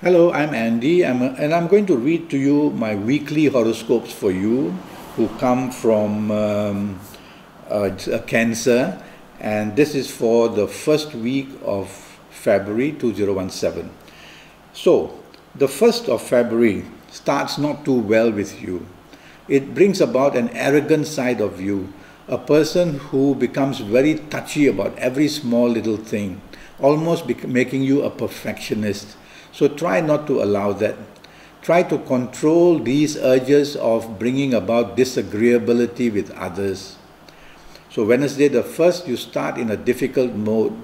Hello, I'm Andy, and I'm going to read to you my weekly horoscopes for you who come from Cancer, and this is for the first week of February 2017. So, the 1st of February starts not too well with you. It brings about an arrogant side of you, a person who becomes very touchy about every small little thing, almost making you a perfectionist. So try not to allow that. Try to control these urges of bringing about disagreeability with others. So Wednesday the 1st, you start in a difficult mode.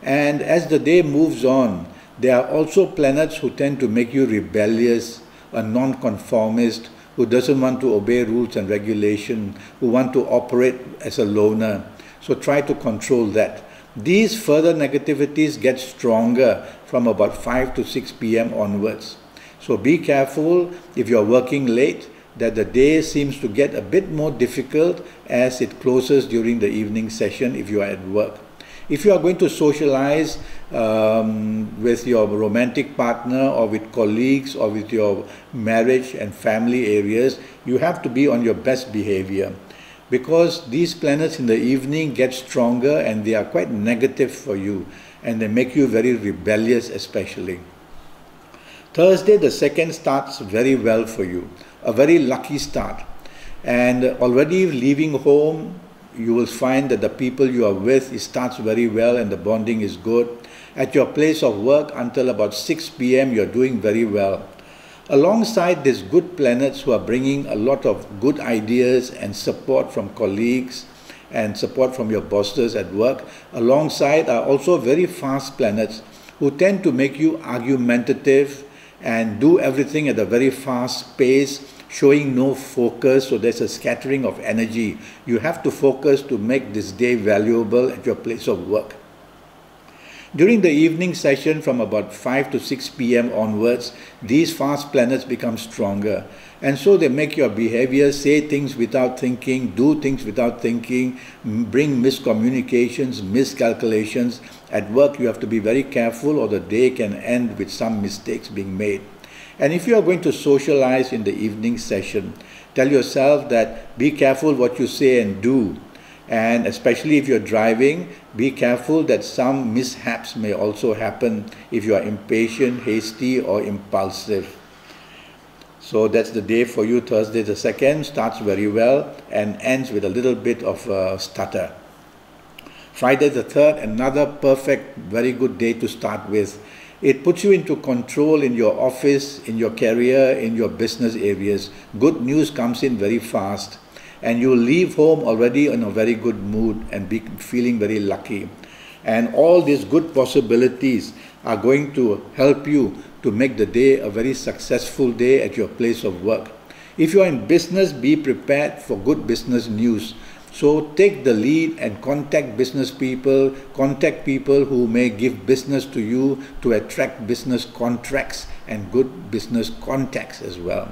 And as the day moves on, there are also planets who tend to make you rebellious, a non-conformist, who doesn't want to obey rules and regulation, who want to operate as a loner. So try to control that. These further negativities get stronger from about 5 to 6 p.m. onwards. So be careful if you're working late that the day seems to get a bit more difficult as it closes during the evening session if you are at work. If you are going to socialize with your romantic partner or with colleagues or with your marriage and family areas, you have to be on your best behavior, because these planets in the evening get stronger and they are quite negative for you and they make you very rebellious especially. Thursday the 2nd starts very well for you, a very lucky start, and already leaving home you will find that the people you are with, it starts very well and the bonding is good. At your place of work until about 6 p.m. you're doing very well. Alongside these good planets who are bringing a lot of good ideas and support from colleagues and support from your bosses at work, alongside are also very fast planets who tend to make you argumentative and do everything at a very fast pace, showing no focus, so there's a scattering of energy. You have to focus to make this day valuable at your place of work. During the evening session from about 5 to 6 p.m. onwards, these fast planets become stronger. And so they make your behavior, say things without thinking, do things without thinking, bring miscommunications, miscalculations. At work, you have to be very careful or the day can end with some mistakes being made. And if you are going to socialize in the evening session, tell yourself that be careful what you say and do. And especially if you're driving, be careful that some mishaps may also happen if you are impatient, hasty or impulsive. So that's the day for you. Thursday the 2nd starts very well and ends with a little bit of a stutter. Friday the 3rd, another perfect, very good day to start with. It puts you into control in your office, in your career, in your business areas. Good news comes in very fast. And you leave home already in a very good mood and be feeling very lucky. And all these good possibilities are going to help you to make the day a very successful day at your place of work. If you are in business, be prepared for good business news. So take the lead and contact business people, contact people who may give business to you to attract business contracts and good business contacts as well.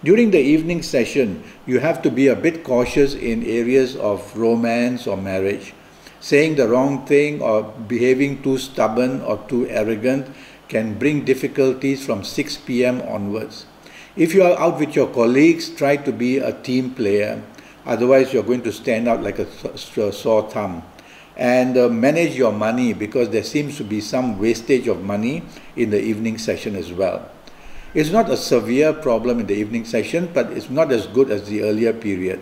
During the evening session, you have to be a bit cautious in areas of romance or marriage. Saying the wrong thing or behaving too stubborn or too arrogant can bring difficulties from 6 p.m. onwards. If you are out with your colleagues, try to be a team player. Otherwise, you're going to stand out like a sore thumb. And manage your money, because there seems to be some wastage of money in the evening session as well. It's not a severe problem in the evening session, but it's not as good as the earlier period.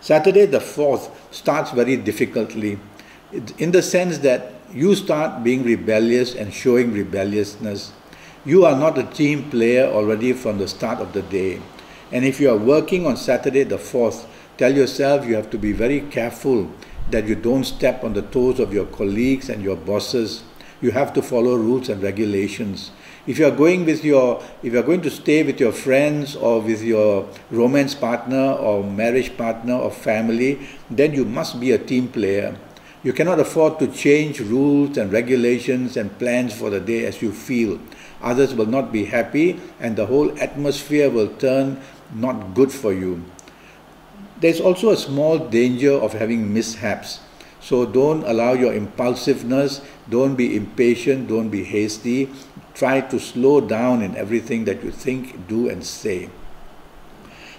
Saturday the 4th starts very difficultly, in the sense that you start being rebellious and showing rebelliousness. You are not a team player already from the start of the day. And if you are working on Saturday the 4th, tell yourself you have to be very careful that you don't step on the toes of your colleagues and your bosses. You have to follow rules and regulations. If you are going to stay with your friends or with your romance partner or marriage partner or family, then you must be a team player. You cannot afford to change rules and regulations and plans for the day as you feel. Others will not be happy and the whole atmosphere will turn not good for you. There's also a small danger of having mishaps. So don't allow your impulsiveness, don't be impatient, don't be hasty. Try to slow down in everything that you think, do and say.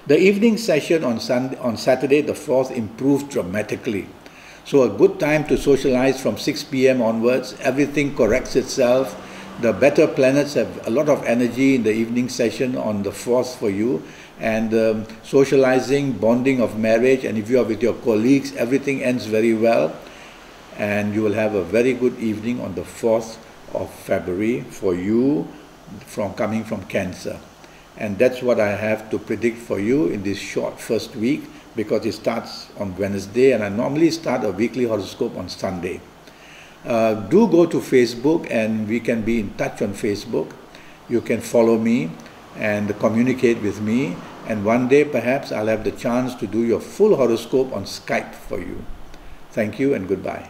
The evening session on Saturday the 4th improved dramatically. So a good time to socialize from 6 p.m. onwards. Everything corrects itself. The better planets have a lot of energy in the evening session on the 4th for you. And socializing, bonding of marriage, and if you are with your colleagues, everything ends very well. And you will have a very good evening on the 4th of February for you coming from Cancer. And that's what I have to predict for you in this short first week, because it starts on Wednesday and I normally start a weekly horoscope on Sunday. Do go to Facebook and we can be in touch on Facebook. You can follow me and communicate with me, and one day perhaps I'll have the chance to do your full horoscope on Skype for you. Thank you and goodbye.